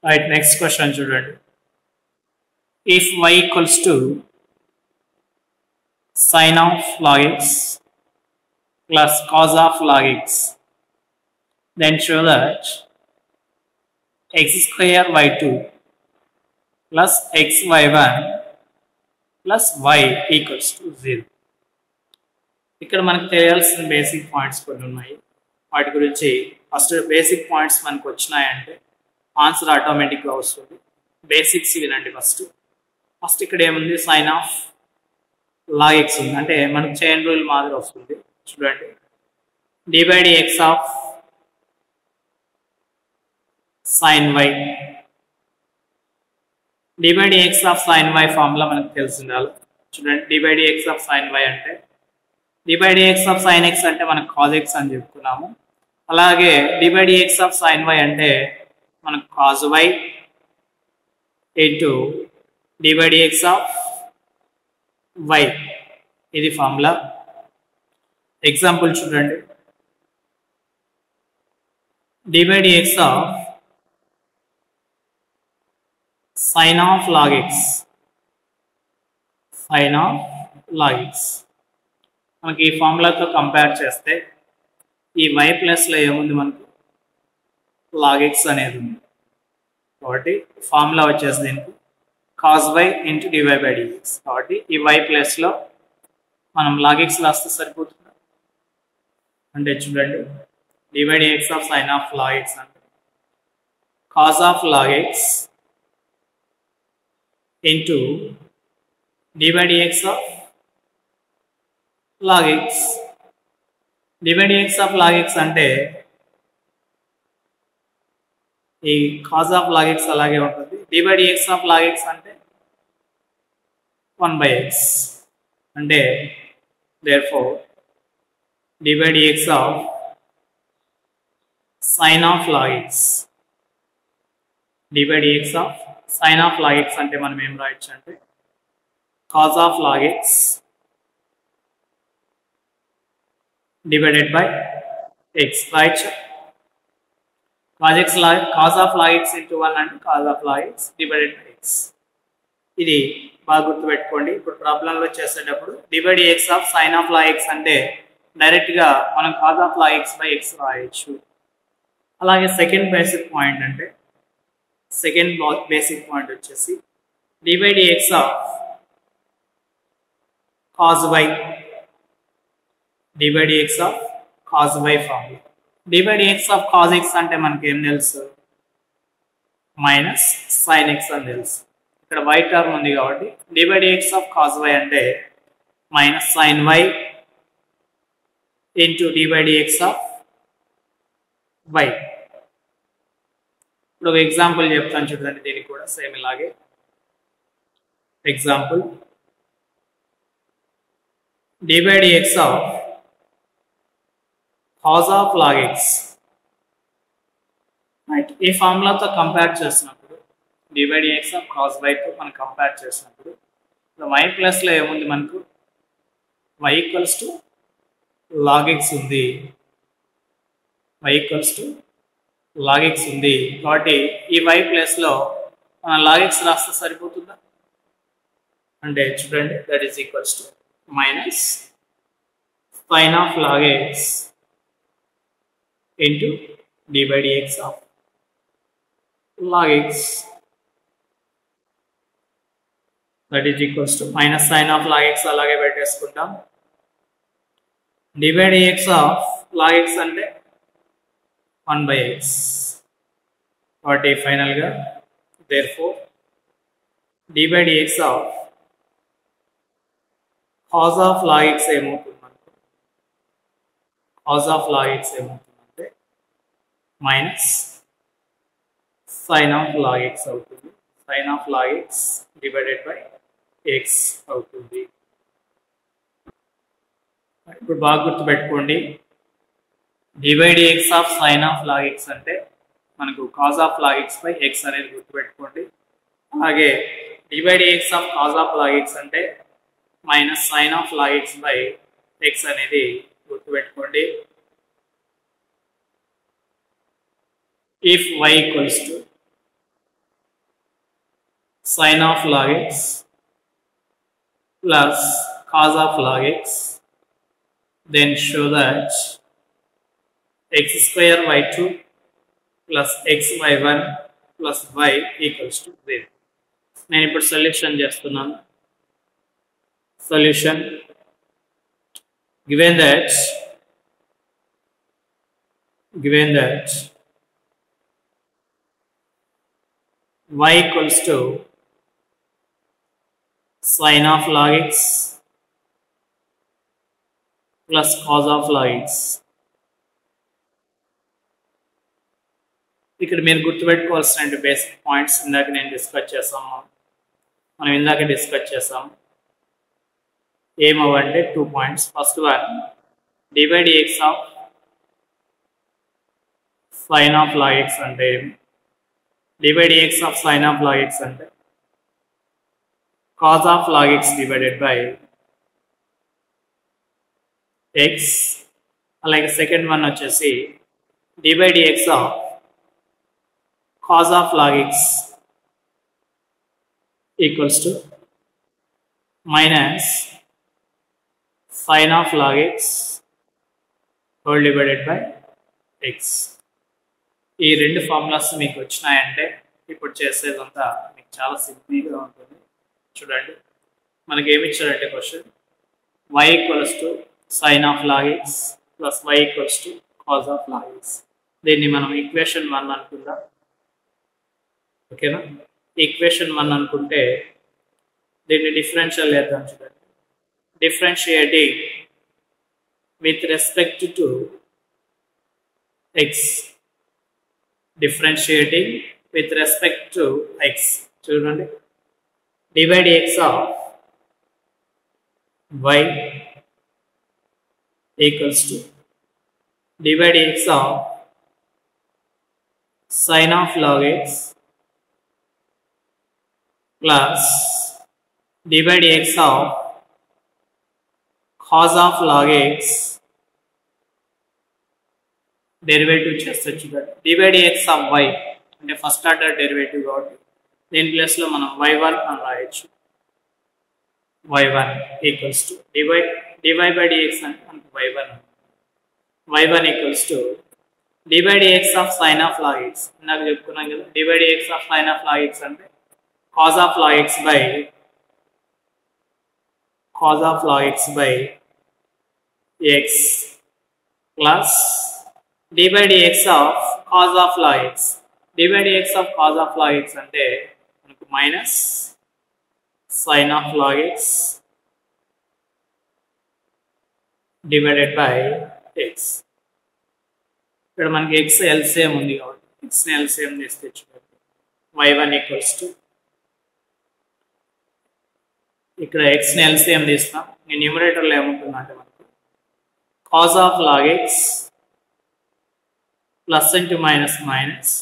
Right, next question student. If y equals to sin of log x plus cos of log x, then show that x square y2 plus xy1 plus y equals to 0. ఇక్కడ మనకు తెలియాల్సిన basic points కొన్ని ఉన్నాయి. వాటి గురించి first basic points మనకు వచ్చినాయంటే answer ఆటోమేటిక్గా వస్తుంది. బేసిక్స్ వినండి. ఫస్ట్ ఇక్కడ ఏముంది, సైన్ ఆఫ్ లాగ్ ఎక్స్ ఉంది, అంటే మనకు చైన్ రూల్ మాదిరి వస్తుంది. చూడండి, d by d x of sine y, d by d x of sine y formula మనకు తెలిసి ఉండాలి. చూడండి, d by d x of sine y అంటే d by d x of sine x అంటే మనకు కాజ్ ఎక్స్ అని చెప్పుకున్నాము. అలాగే d by d x of sine y అంటే మనకు cos y into d by d x of y, ఇది formula. Example చూడండి, d by d x of sine of log x, sine of log x మనకి ఈ ఫార్ములాతో compare చేస్తే ఈ why ప్లస్లో ఏముంది, మనకు లాగ్ ఎక్స్ అనేది ఉంది. కాబట్టి ఫార్ములా వచ్చేసి దీనికి cos y into dy by dx. కాబట్టి ఈ వై ప్లస్లో మనం లాగ్ ఎక్స్ రాస్తే సరిపోతుంది. అంటే చూడండి, dy dx of sine of log x అంటే cos of log x into dy dx of log x. Dy dx of log x అంటే ఈ cos ఆఫ్ log x అలాగే ఉంటుంది. Dy dx of log x అంటే 1/x. అంటే therefore dy dx of sin of log x, dy dx of sin of log x అంటే మనం ఏం రాయొచ్చు అంటే cos of log x divided by x, right? Cos of log x into 1 and cos of log x divided by x. ఇది బాగా గుర్తుపెట్టుకోండి. ఇప్పుడు ప్రాబ్లంలో చేసేటప్పుడు divide x of sine of log x అంటే డైరెక్ట్గా మనం cos of log x by x రాయొచ్చు. అలాగే సెకండ్ బేసిక్ పాయింట్ అంటే వచ్చేసి divide x of cos y, d by dx of cos y formula. D by dx of cos x అంటే మనకి ఏం తెలుసు, మైనస్ సైన్ ఎక్స్ అని తెలుసు. ఇక్కడ వై టర్మ్ ఉంది కాబట్టి d by dx of cos y అంటే minus sine y into d by dx of y. ఇప్పుడు ఒక ఎగ్జాంపుల్ చెప్తాను చూడండి, దీనికి కూడా సేమ్ ఇలాగే. Example, d by dx of cos of log x, right. ఈ ఫార్ములాతో కంపేర్ చేసినప్పుడు d by dx of cos వైతో మనం కంపేర్ చేసినప్పుడు వై ప్లస్లో ఏముంది, మనకు y equals to log x ఉంది, y equals to log x ఉంది. కాబట్టి ఈ వై ప్లస్లో మనం లాగ్ ఎక్స్ రాస్తే సరిపోతుందా అంటే చూడండి, that is equals to minus sine of log x into d by dx of log x, that is equals to minus sin of log x అలాగే పెట్టేసుకుంటాం. d by dx of log x అంటే 1/x. కాబట్టి ఫైనల్గా therefore d by dx of cos of log x ఏమవుతుంది, మనకు cos of log x ఏమవుతుంది minus sine of log x అవుతుంది. Sine of log x divided by x అవుతుంది. ఇప్పుడు బాగా గుర్తుపెట్టుకోండి, divide x of sine of log x అంటే మనకు cos of log x by x అనేది గుర్తుపెట్టుకోండి. అలాగే divide x of cos of log x అంటే minus sine of log x by x అనేది గుర్తుపెట్టుకోండి. if y equals to sin of log x plus cos of log x, then show that x square y2 plus x y1 plus y equals to 0. నేను ఇప్పుడు solution చేస్తున్నాను. Solution given that y equals to sin of log x plus cos of log x. ఇక్కడ మీరు గుర్తుపెట్టుకోవాల్సిన basic points ఇందాక నేను discuss చేసాము. ఏమవ్వంటే 2 points. First one dy dx of sin of log x అంటే dy dx of sin of log x అంటే cos of log x divided by x. అలాగే second one వచ్చేసి dy dx of cos of log x equals to minus sin of log x whole divided by x. ఈ రెండు formulas మీకు వచ్చినాయంటే ఇప్పుడు చేసేదంతా మీకు చాలా సింపుల్గా ఉంటుంది. చూడండి, మనకి ఏమి ఇచ్చారంటే question y equals to sin of log x plus y equals to cos of log x. దీన్ని మనం ఈక్వేషన్ 1 అనుకుందాం. ఓకేనా? ఈక్వేషన్ 1 అనుకుంటే దీన్ని డిఫరెన్షియల్ చేద్దాం. చూడండి, differentiating with respect to x, differentiating with respect to x. చూడండి, dy dx of y equals to dy dx of sin of log x plus dy dx of cos of log x derivative చేస్తే చూడండి, dy dx of y అంటే first order derivative కాబట్టి దీని ప్లేస్లో మనం y1 అని రాయొచ్చు. y1 equals to dy by dx అంటే మనకు y1 equals to dy dx of sin of log x. ఇందాక చెప్పుకున్నాం కదా, dy dx of sin of log x అంటే cos of log x by x plus dy dx of cos of log x. dy dx of cos of log x అంటే మనకు minus sin of log x divided by x. ఇక్కడ మనకి x LCM ఉంది కాబట్టి x ని LCM చేస్తే y1 equals to, ఇక్కడ x ని LCM తీస్తాం. ఈ న్యూమరేటర్లో ఏముంటుందంటే మనకు cos of log x plus into minus minus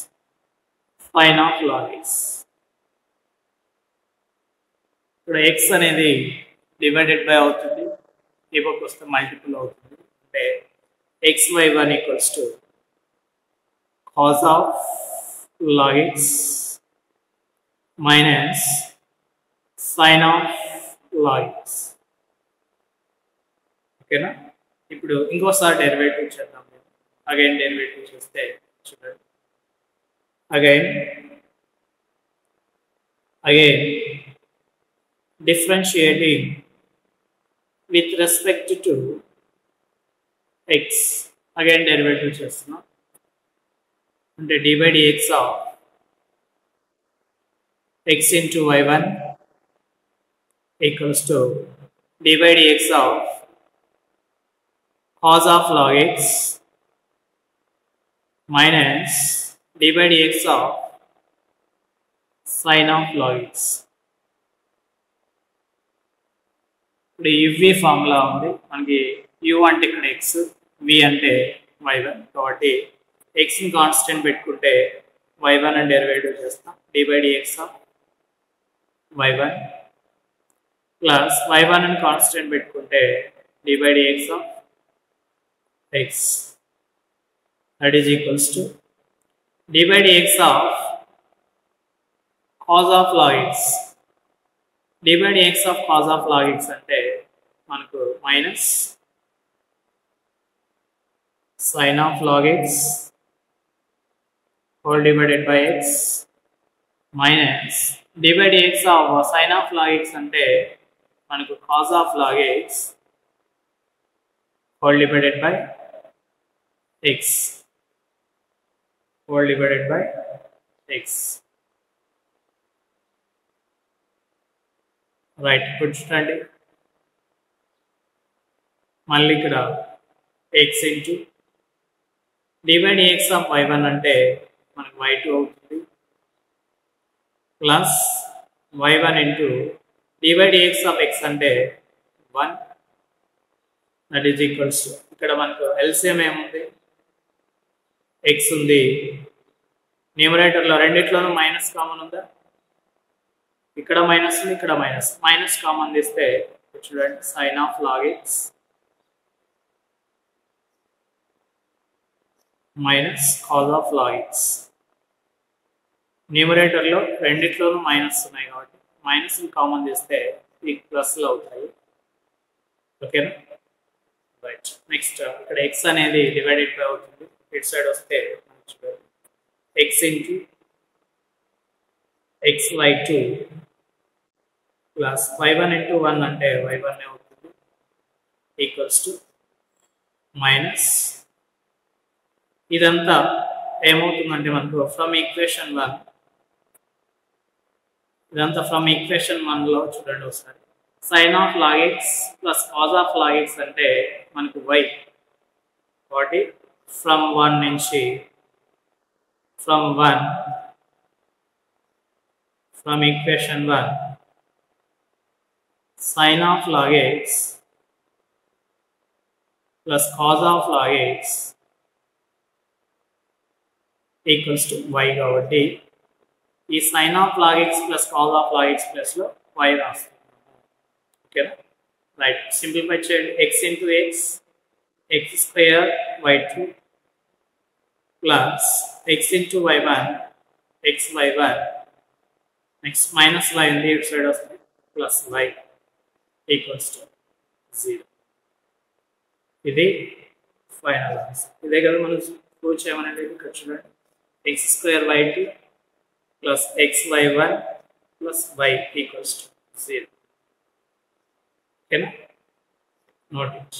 sin of log x. ఇక్కడ x అనేది డివైడెడ్ బై అవుతుంది, ఈ పక్క వస్తే మల్టిపుల్ అవుతుంది. అంటే xy1 equals to cos of log x minus sin of log x. ఓకేనా? ఇప్పుడు ఇంకోసారి డెరివేటివ్ చేద్దాం. అగైన్ డెరివేటివ్ చేస్తే చూడండి, again differentiating with respect to x, again derivative చేస్తున్నాం. అంటే dy dx of x into y1 equals to dy dx of cos of log x minus dy dx of sin of log x. ఇప్పుడు uv formula ఉంది మనకి. u అంటే ఇక్కడ x, v అంటే y1 కాబట్టి x ని కాన్స్టెంట్ పెట్టుకుంటే y1 అని డెరివేటివ్ చేస్తాం. dy dx of y1 plus y1 అని కాన్స్టెంట్ పెట్టుకుంటే dy dx of x, that is equals to dy dx of cos of log x d by dx of cos of log x అంటే మనకు minus sine of log x whole divided by x minus d by dx of sine of log x అంటే మనకు cos of log x whole divided by x whole divided by x. Right, ఇప్పుడు చూడండి మళ్ళీ ఇక్కడ x into d by dx of y1 అంటే మనకు y2 అవుతుంది plus y1 into d by dx of x అంటే 1 దట్ ఈజ్ ఈక్వల్స్ ఇక్కడ మనకు ఎల్సిఎం ఏముంది x ఉంది, న్యూమరేటర్లో రెండిట్లోనూ మైనస్ కామన్ ఉందా, ఇక్కడ మైనస్ ఉంది ఇక్కడ మైనస్, మైనస్ కామన్ తీస్తే చూడండి sine of log x minus cos of log x. న్యూమరేటర్లో రెండిట్లోనూ మైనస్ ఉన్నాయి కాబట్టి మైనస్ కామన్ తీస్తే ఈ ప్లస్లు అవుతాయి. ఓకేనా? రైట్, నెక్స్ట్ ఇక్కడ ఎక్స్ అనేది డివైడెడ్ బై అవుతుంది, ఇటు సైడ్ వస్తే X into X y2 plus y1 into 1 అంటే y1 అవుతుంది ఈక్వల్స్ టు మైనస్ ఇదంతా ఏమవుతుందంటే మనకు ఫ్రమ్ ఈక్వేషన్ 1 ఇదంతా ఫ్రమ్ ఈక్వేషన్ 1లో చూడండి ఒకసారి sine of log x plus cos of log x అంటే మనకు y కాబట్టి ఫ్రమ్ 1 నుంచి from equation 1 sin of log x plus cos of log x equals to y కాబట్టి ఈ sin of log x plus cos of log x plus లో y రాస్తాం. ఓకేనా? Right, simplify చేయండి. x into x x square y2 plus x into y1 x y1 next minus y ఉంది ఇటు side వస్తుంది plus y equals to 0. ఇది final answer. ఇదే కదా మనం ప్రూవ్ చేయమనేది. ఇక్కడ చూడండి X square y2 plus X y1 plus y equals to 0. ఓకేనా? Note it.